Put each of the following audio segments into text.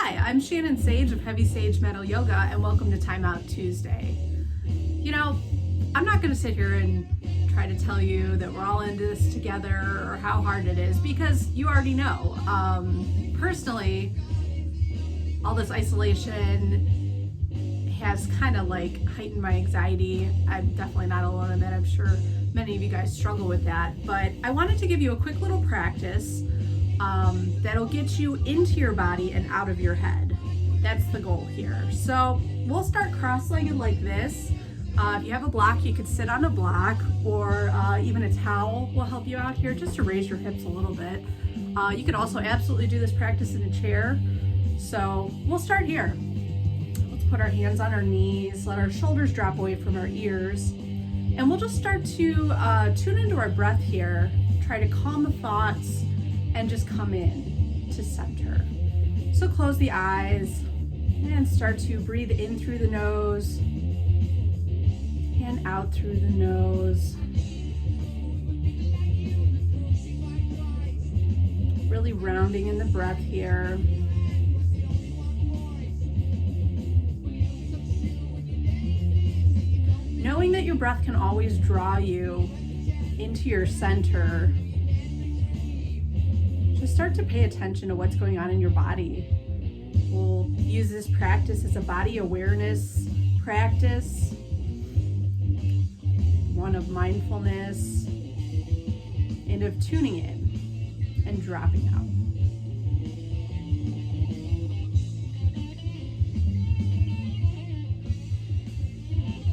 Hi, I'm Shannon Sage of Heavy Sage Metal Yoga, and welcome to Time Out Tuesday. You know, I'm not going to sit here and try to tell you that we're all into this together or how hard it is, because you already know. Personally, all this isolation has kind of like heightened my anxiety. I'm definitely not alone in that. I'm sure many of you guys struggle with that, but I wanted to give you a quick little practice that'll get you into your body and out of your head. That's the goal here. So we'll start cross-legged like this. If you have a block, you could sit on a block, or even a towel will help you out here just to raise your hips a little bit. You could also absolutely do this practice in a chair. So we'll start here. Let's put our hands on our knees, let our shoulders drop away from our ears, and we'll just start to tune into our breath here. Try to calm the thoughts and just come in to center. So close the eyes and start to breathe in through the nose and out through the nose. Really rounding in the breath here. Knowing that your breath can always draw you into your center, just start to pay attention to what's going on in your body. We'll use this practice as a body awareness practice, one of mindfulness and of tuning in and dropping out.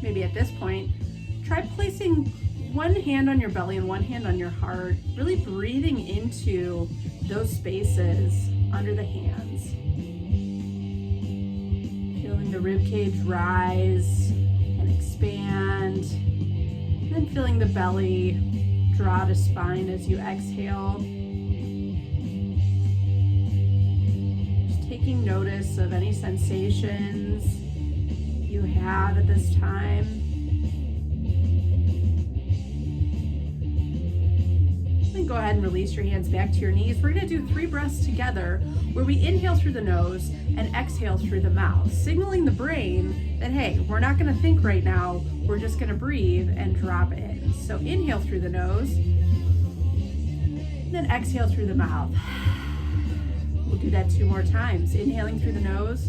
Maybe at this point, try placing one hand on your belly and one hand on your heart, really breathing into those spaces under the hands. Feeling the rib cage rise and expand, and then feeling the belly draw to spine as you exhale. Just taking notice of any sensations you have at this time. Then go ahead and release your hands back to your knees. We're going to do 3 breaths together where we inhale through the nose and exhale through the mouth, signaling the brain that, hey, we're not going to think right now. We're just going to breathe and drop in. So inhale through the nose, and then exhale through the mouth. We'll do that 2 more times. Inhaling through the nose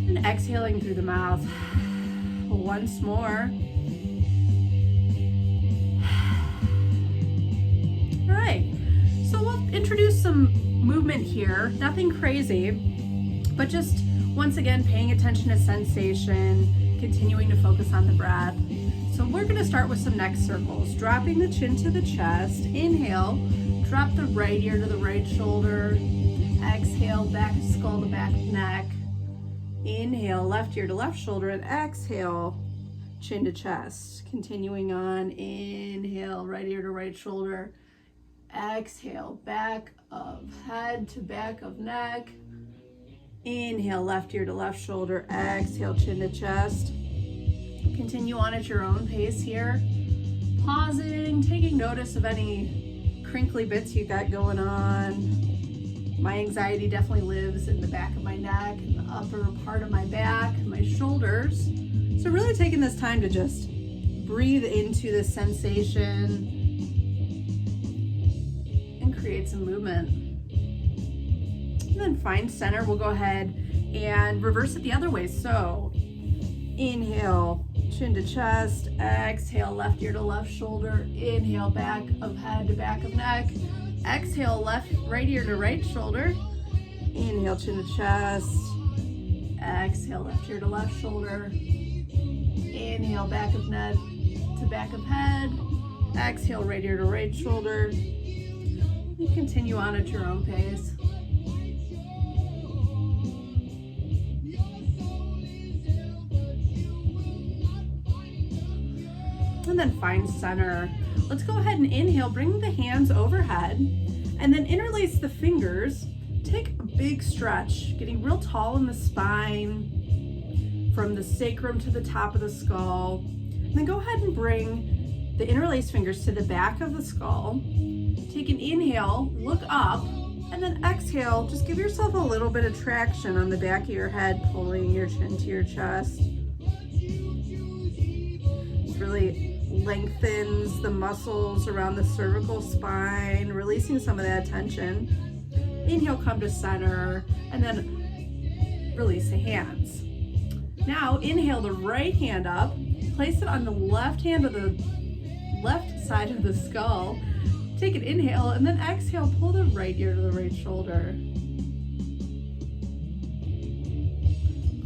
and exhaling through the mouth. Once more. All right, so we'll introduce some movement here. Nothing crazy, but just once again paying attention to sensation, continuing to focus on the breath. So we're going to start with some neck circles, dropping the chin to the chest. Inhale, drop the right ear to the right shoulder. Exhale, back of skull to back of neck. Inhale, left ear to left shoulder, and exhale, chin to chest. Continuing on, inhale, right ear to right shoulder. Exhale, back of head to back of neck. Inhale, left ear to left shoulder. Exhale, chin to chest. Continue on at your own pace here. Pausing, taking notice of any crinkly bits you got going on. My anxiety definitely lives in the back of my neck and the upper part of my back, my shoulders. So really taking this time to just breathe into this sensation and create some movement. And then find center. We'll go ahead and reverse it the other way. So inhale, chin to chest. Exhale, left ear to left shoulder. Inhale, back of head to back of neck. Exhale, right ear to right shoulder. Inhale, chin to chest. Exhale, left ear to left shoulder. Inhale, back of neck to back of head. Exhale, right ear to right shoulder. You continue on at your own pace. And then find center. Let's go ahead and inhale, bring the hands overhead, and then interlace the fingers. Take a big stretch, getting real tall in the spine, from the sacrum to the top of the skull. And then go ahead and bring the interlaced fingers to the back of the skull. Take an inhale, look up, and then exhale. exhale, just give yourself a little bit of traction on the back of your head, pulling your chin to your chest. This really lengthens the muscles around the cervical spine, releasing some of that tension. Inhale, come to center, and then release the hands. Now inhale the right hand up, place it on the left hand of the left side of the skull. Take an inhale, and then exhale, pull the right ear to the right shoulder.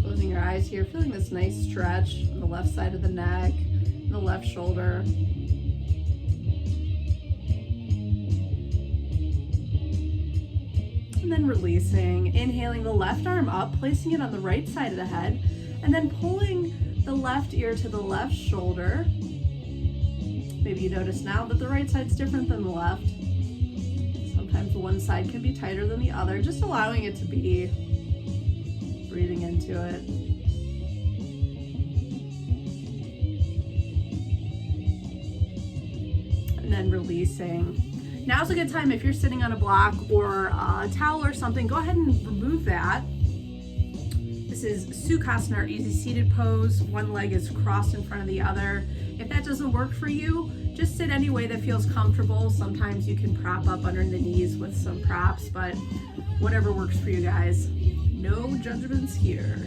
Closing your eyes here, feeling this nice stretch on the left side of the neck, and the left shoulder. And then releasing, inhaling the left arm up, placing it on the right side of the head, and then pulling the left ear to the left shoulder. Maybe you notice now that the right side's different than the left. Sometimes one side can be tighter than the other, just allowing it to be, breathing into it. And then releasing. Now's a good time if you're sitting on a block or a towel or something, go ahead and remove that. This is Sukhasana, our easy seated pose. One leg is crossed in front of the other. If that doesn't work for you, just sit any way that feels comfortable. Sometimes you can prop up under the knees with some props, but whatever works for you guys. No judgments here.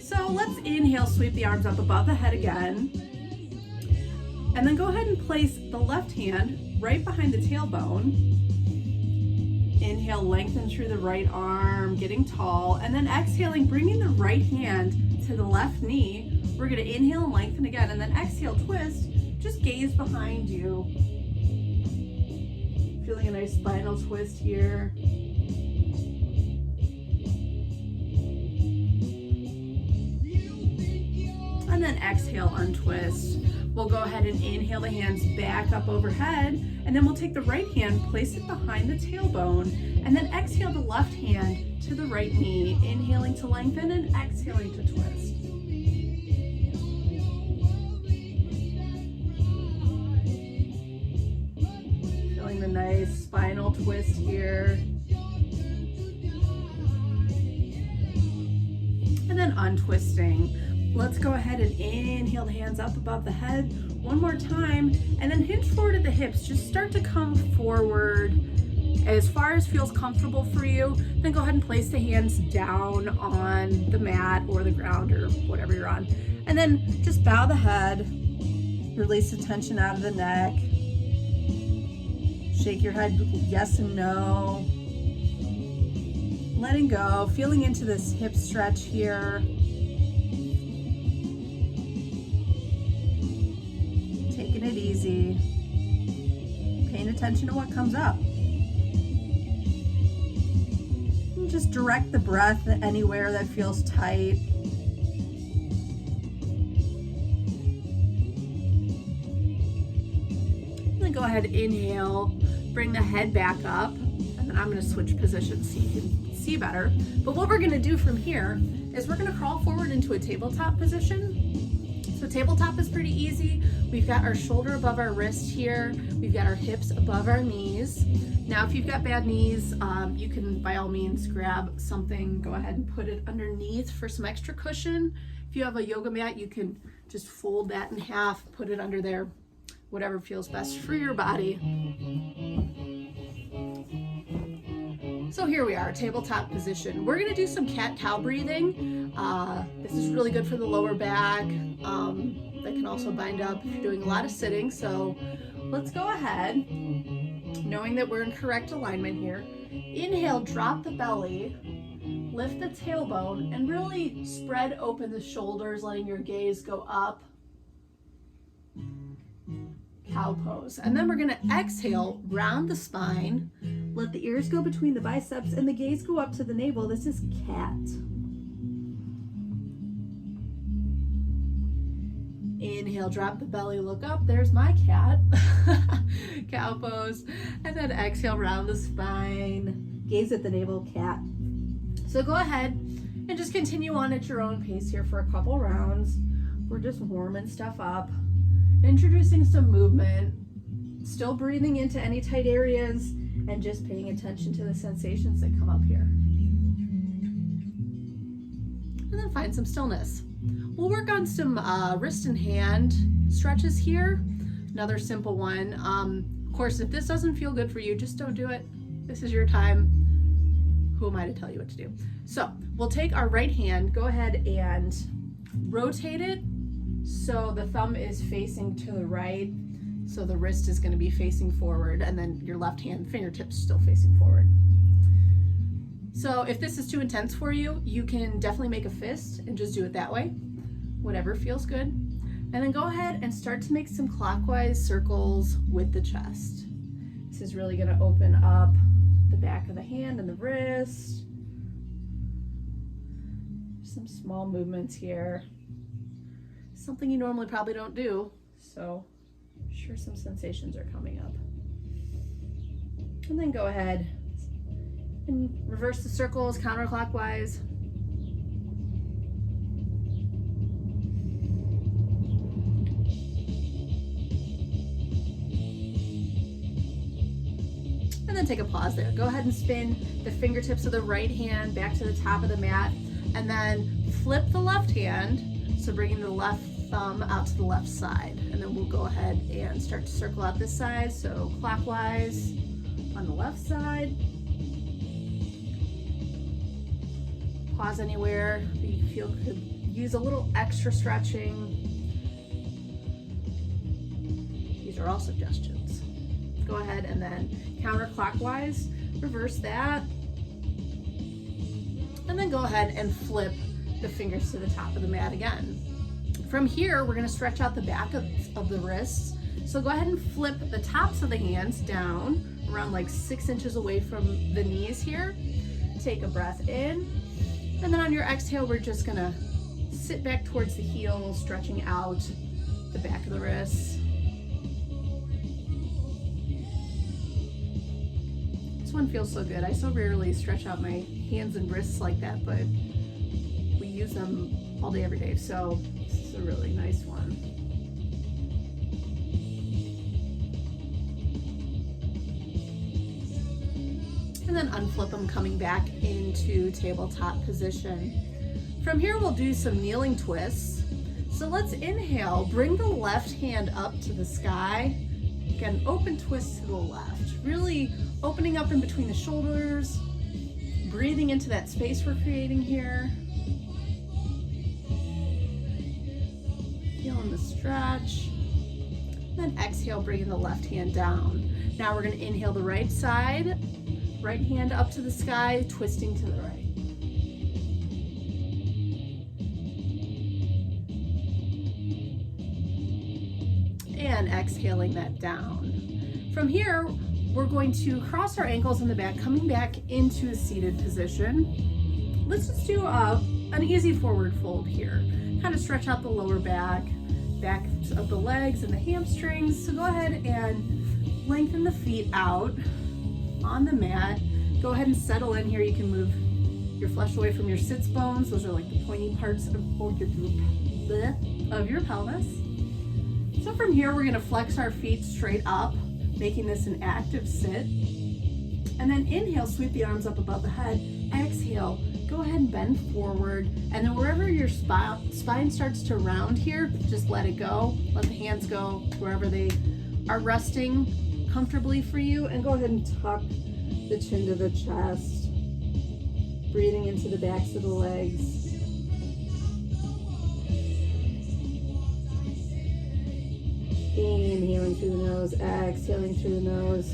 So let's inhale, sweep the arms up above the head again. And then go ahead and place the left hand right behind the tailbone. Inhale, lengthen through the right arm, getting tall, and then exhaling, bringing the right hand to the left knee. We're gonna inhale and lengthen again, and then exhale, twist. Just gaze behind you. Feeling a nice spinal twist here. And then exhale, untwist. We'll go ahead and inhale the hands back up overhead, and then we'll take the right hand, place it behind the tailbone, and then exhale the left hand to the right knee, inhaling to lengthen and exhaling to twist. Feeling the nice spinal twist here. And then untwisting. Let's go ahead and inhale the hands up above the head one more time, and then hinge forward at the hips. Just start to come forward as far as feels comfortable for you. Then go ahead and place the hands down on the mat or the ground or whatever you're on. And then just bow the head, release the tension out of the neck. Shake your head yes and no. Letting go, feeling into this hip stretch here. Taking it easy, paying attention to what comes up. And just direct the breath anywhere that feels tight. And then go ahead, inhale, bring the head back up, and then I'm going to switch positions so you can see better. But what we're going to do from here is we're going to crawl forward into a tabletop position. So tabletop is pretty easy. We've got our shoulder above our wrist here. We've got our hips above our knees. Now, if you've got bad knees, you can by all means grab something, go ahead and put it underneath for some extra cushion. If you have a yoga mat, you can just fold that in half, put it under there, whatever feels best for your body. So here we are, tabletop position. We're gonna do some cat-cow breathing. This is really good for the lower back. That can also bind up if you're doing a lot of sitting. So let's go ahead, knowing that we're in correct alignment here. Inhale, drop the belly, lift the tailbone, and really spread open the shoulders, letting your gaze go up. Cow pose. And then we're gonna exhale, round the spine, let the ears go between the biceps and the gaze go up to the navel. This is cat. Inhale, drop the belly, look up. There's my cat. Cow pose. And then exhale, round the spine, gaze at the navel, cat. So go ahead and just continue on at your own pace here for a couple rounds. We're just warming stuff up, introducing some movement, still breathing into any tight areas, and just paying attention to the sensations that come up here. And then find some stillness. We'll work on some wrist and hand stretches here. Another simple one. Of course, if this doesn't feel good for you, just don't do it. This is your time. Who am I to tell you what to do? So we'll take our right hand, go ahead and rotate it so the thumb is facing to the right. So the wrist is going to be facing forward, and then your left hand fingertips still facing forward. So if this is too intense for you, you can definitely make a fist and just do it that way, whatever feels good. And then go ahead and start to make some clockwise circles with the chest. This is really going to open up the back of the hand and the wrist. Some small movements here. Something you normally probably don't do, so I'm sure some sensations are coming up. And then go ahead and reverse the circles counterclockwise. And then take a pause there. Go ahead and spin the fingertips of the right hand back to the top of the mat, and then flip the left hand, so bringing the left thumb out to the left side. And then we'll go ahead and start to circle out this side, so clockwise on the left side. Pause anywhere that you feel could use a little extra stretching. These are all suggestions. Go ahead and then counterclockwise, reverse that. And then go ahead and flip the fingers to the top of the mat again. From here, we're gonna stretch out the back of the wrists. So go ahead and flip the tops of the hands down around like 6 inches away from the knees here. Take a breath in. And then on your exhale, we're just gonna sit back towards the heels, stretching out the back of the wrists. This one feels so good. I so rarely stretch out my hands and wrists like that, but we use them all day, every day. So this is a really nice one. And then unflip them, coming back into tabletop position. From here, we'll do some kneeling twists. So let's inhale, bring the left hand up to the sky. Again, open twist to the left, really opening up in between the shoulders, breathing into that space we're creating here. Feeling the stretch. Then exhale, bringing the left hand down. Now we're gonna inhale the right side, right hand up to the sky, twisting to the right. And exhaling that down. From here, we're going to cross our ankles in the back, coming back into a seated position. Let's just do an easy forward fold here. Kind of stretch out the lower back of the legs and the hamstrings. So go ahead and lengthen the feet out on the mat. Go ahead and settle in here. You can move your flesh away from your sits bones. Those are like the pointy parts of your pelvis. So from here, we're gonna flex our feet straight up, making this an active sit. And then inhale, sweep the arms up above the head. Exhale, go ahead and bend forward. And then wherever your spine starts to round here, just let it go. Let the hands go wherever they are resting comfortably for you. And go ahead and tuck the chin to the chest, breathing into the backs of the legs. Inhaling through the nose, exhaling through the nose.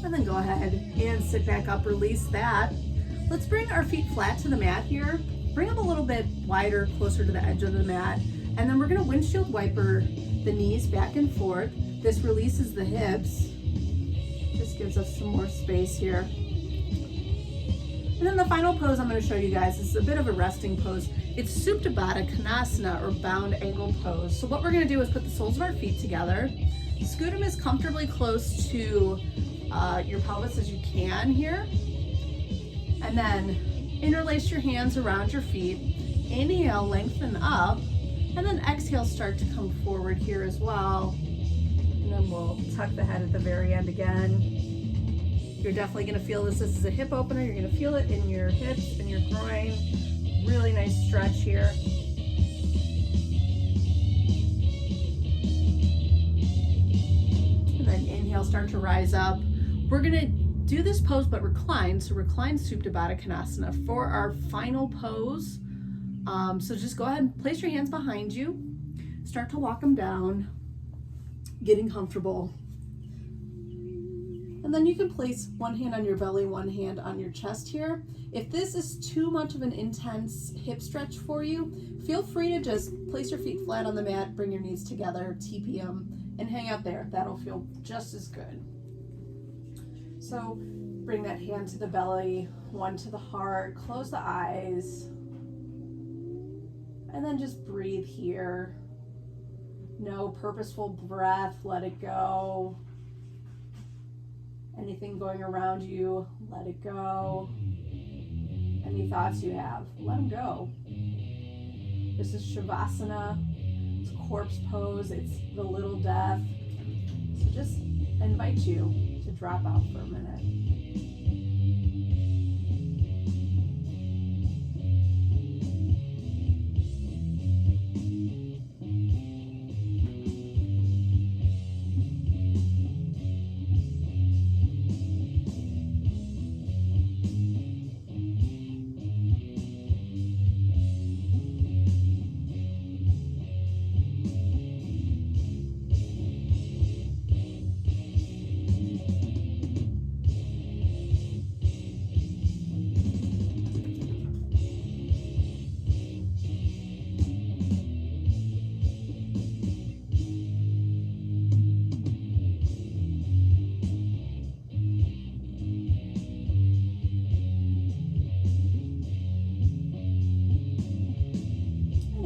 And then go ahead and sit back up, release that. Let's bring our feet flat to the mat here. Bring them a little bit wider, closer to the edge of the mat. And then we're gonna windshield wiper the knees back and forth. This releases the hips. Just gives us some more space here. And then the final pose I'm going to show you guys is a bit of a resting pose. It's Supta Baddha Konasana, or bound angle pose. So what we're going to do is put the soles of our feet together, scoot them as comfortably close to your pelvis as you can here, and then Interlace your hands around your feet. Inhale, lengthen up, and then exhale, start to come forward here as well. And then we'll tuck the head at the very end again. You're definitely gonna feel this. This is a hip opener. You're gonna feel it in your hips and your groin. Really nice stretch here. And then inhale, start to rise up. We're gonna do this pose but recline, so recline Supta Baddha Konasana for our final pose. So just go ahead and place your hands behind you, start to walk them down, getting comfortable. And then you can place one hand on your belly, one hand on your chest here. If this is too much of an intense hip stretch for you, feel free to just place your feet flat on the mat, bring your knees together, TPM, and hang out there. That'll feel just as good. So bring that hand to the belly, one to the heart, close the eyes, and then just breathe here. No purposeful breath, let it go. Anything going around you, let it go. Any thoughts you have, let them go. This is Shavasana, it's corpse pose, it's the little death. So just invite you to drop out for a minute.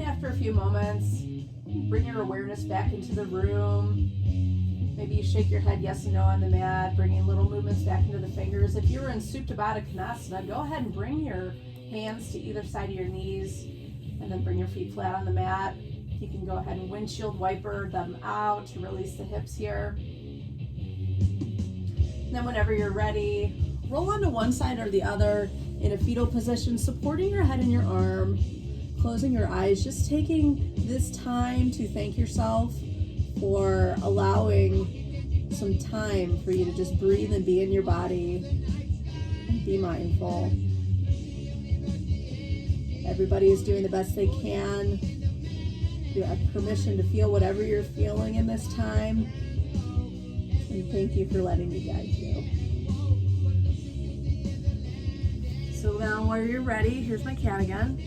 After a few moments, bring your awareness back into the room. Maybe you shake your head yes and no on the mat, bringing little movements back into the fingers. If you're in Supta Baddha Konasana, go ahead and bring your hands to either side of your knees and then bring your feet flat on the mat. You can go ahead and windshield wiper them out to release the hips here. And then whenever you're ready, roll onto one side or the other in a fetal position, supporting your head in your arm. Closing your eyes, just taking this time to thank yourself for allowing some time for you to just breathe and be in your body and be mindful. Everybody is doing the best they can. You have permission to feel whatever you're feeling in this time. And thank you for letting me guide you. So now while you're ready, here's my cat again.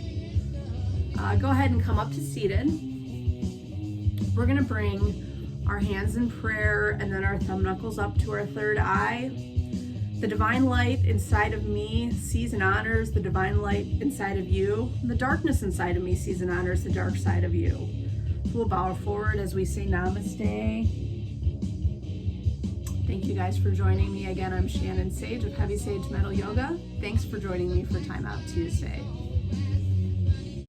Go ahead and come up to seated. We're gonna bring our hands in prayer and then our thumb knuckles up to our third eye. The divine light inside of me sees and honors the divine light inside of you. And the darkness inside of me sees and honors the dark side of you. So we'll bow forward as we say Namaste. Thank you guys for joining me. Again, I'm Shannon Sage of Heavy Sage Metal Yoga. Thanks for joining me for Time Out Tuesday.